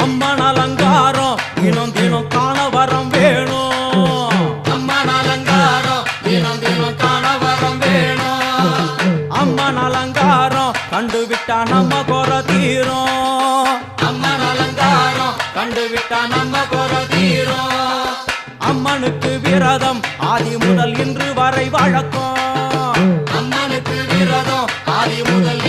அம்மன் அலங்காரம் தினம் தினம் காண வரம் வேணும். அம்மன் அலங்காரம் தினம் தினம் காண வரம் வேணும். அம்மன் அலங்காரம் கண்டுவிட்டா நம்ம குறை தீரும். அம்மன் அலங்காரம் கண்டுவிட்டா நம்ம குறை தீரும். அம்மனுக்கு விரதம் ஆதி முதல் இன்று வரை வழக்கம். அம்மனுக்கு விரதம் ஆதி முதல்